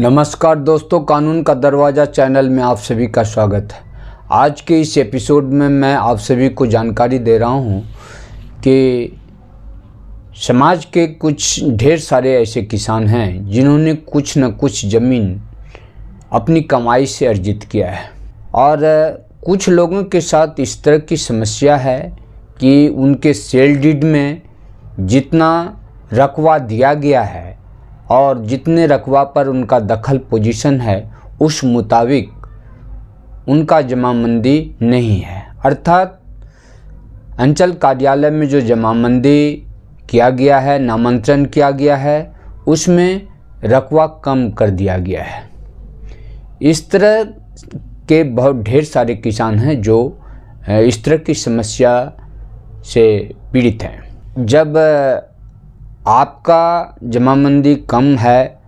नमस्कार दोस्तों, कानून का दरवाज़ा चैनल में आप सभी का स्वागत है। आज के इस एपिसोड में मैं आप सभी को जानकारी दे रहा हूं कि समाज के कुछ ढेर सारे ऐसे किसान हैं जिन्होंने कुछ न कुछ ज़मीन अपनी कमाई से अर्जित किया है, और कुछ लोगों के साथ इस तरह की समस्या है कि उनके सेल डीड में जितना रकबा दिया गया है और जितने रकबा पर उनका दखल पोजीशन है उस मुताबिक उनका जमाबंदी नहीं है। अर्थात अंचल कार्यालय में जो जमाबंदी किया गया है, नामांतरण किया गया है, उसमें रकबा कम कर दिया गया है। इस तरह के बहुत ढेर सारे किसान हैं जो इस तरह की समस्या से पीड़ित हैं। जब आपका जमाबंदी कम है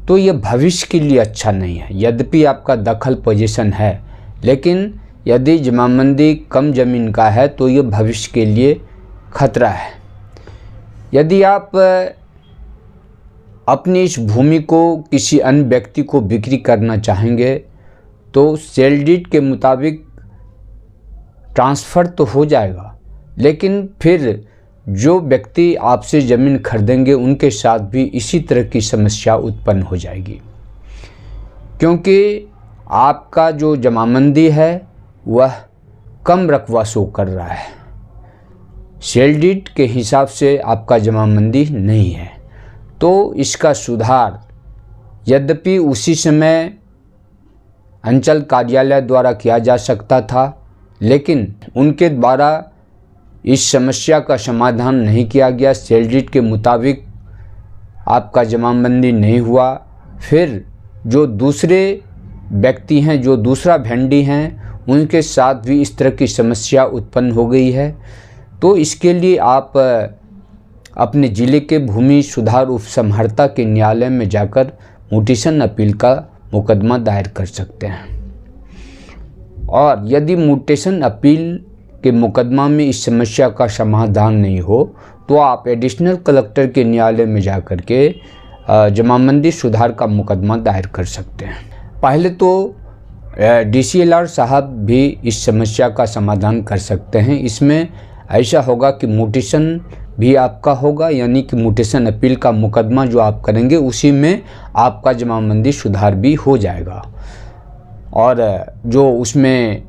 तो ये भविष्य के लिए अच्छा नहीं है। यद्यपि आपका दखल पोजीशन है, लेकिन यदि जमाबंदी कम ज़मीन का है तो ये भविष्य के लिए खतरा है। यदि आप अपनी इस भूमि को किसी अन्य व्यक्ति को बिक्री करना चाहेंगे तो सेल डीड के मुताबिक ट्रांसफ़र तो हो जाएगा, लेकिन फिर जो व्यक्ति आपसे ज़मीन खरीदेंगे उनके साथ भी इसी तरह की समस्या उत्पन्न हो जाएगी, क्योंकि आपका जो जमाबंदी है वह कम रकबा शो कर रहा है। सेल डीड के हिसाब से आपका जमाबंदी नहीं है। तो इसका सुधार यद्यपि उसी समय अंचल कार्यालय द्वारा किया जा सकता था, लेकिन उनके द्वारा इस समस्या का समाधान नहीं किया गया। सेल डीड के मुताबिक आपका जमाबंदी नहीं हुआ। फिर जो दूसरे व्यक्ति हैं, जो दूसरा भेंडी हैं, उनके साथ भी इस तरह की समस्या उत्पन्न हो गई है। तो इसके लिए आप अपने ज़िले के भूमि सुधार उपसमहर्ता के न्यायालय में जाकर म्यूटेशन अपील का मुकदमा दायर कर सकते हैं। और यदि म्यूटेशन अपील के मुकदमा में इस समस्या का समाधान नहीं हो तो आप एडिशनल कलेक्टर के न्यायालय में जाकर के जमाबंदी सुधार का मुकदमा दायर कर सकते हैं। पहले तो DCLR साहब भी इस समस्या का समाधान कर सकते हैं। इसमें ऐसा होगा कि म्यूटेशन भी आपका होगा, यानी कि म्यूटेशन अपील का मुकदमा जो आप करेंगे उसी में आपका जमाबंदी सुधार भी हो जाएगा। और जो उसमें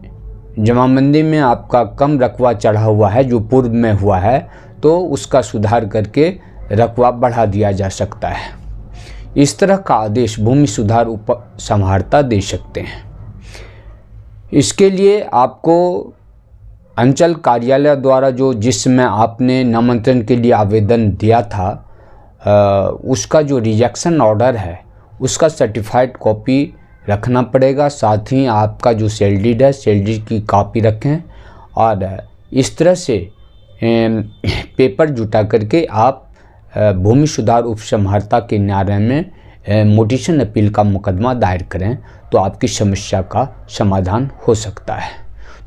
जमाबंदी में आपका कम रकबा चढ़ा हुआ है, जो पूर्व में हुआ है, तो उसका सुधार करके रकबा बढ़ा दिया जा सकता है। इस तरह का आदेश भूमि सुधार उपसमहर्ता दे सकते हैं। इसके लिए आपको अंचल कार्यालय द्वारा जिस समय आपने नामांतरण के लिए आवेदन दिया था उसका जो रिजेक्शन ऑर्डर है उसका सर्टिफाइड कॉपी रखना पड़ेगा। साथ ही आपका जो सेल डीड है, सेल डीड की कॉपी रखें, और इस तरह से पेपर जुटा करके आप भूमि सुधार उपसमहर्ता के न्यायालय में म्यूटेशन अपील का मुकदमा दायर करें तो आपकी समस्या का समाधान हो सकता है।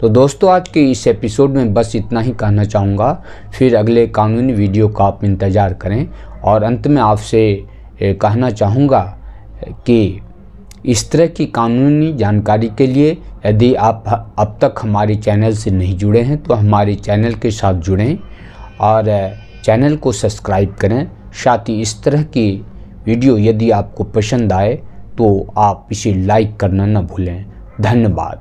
तो दोस्तों, आज के इस एपिसोड में बस इतना ही कहना चाहूँगा। फिर अगले कानूनी वीडियो का आप इंतज़ार करें। और अंत में आपसे कहना चाहूँगा कि इस तरह की कानूनी जानकारी के लिए यदि आप अब तक हमारे चैनल से नहीं जुड़े हैं तो हमारे चैनल के साथ जुड़ें और चैनल को सब्सक्राइब करें। साथ ही इस तरह की वीडियो यदि आपको पसंद आए तो आप इसे लाइक करना न भूलें। धन्यवाद।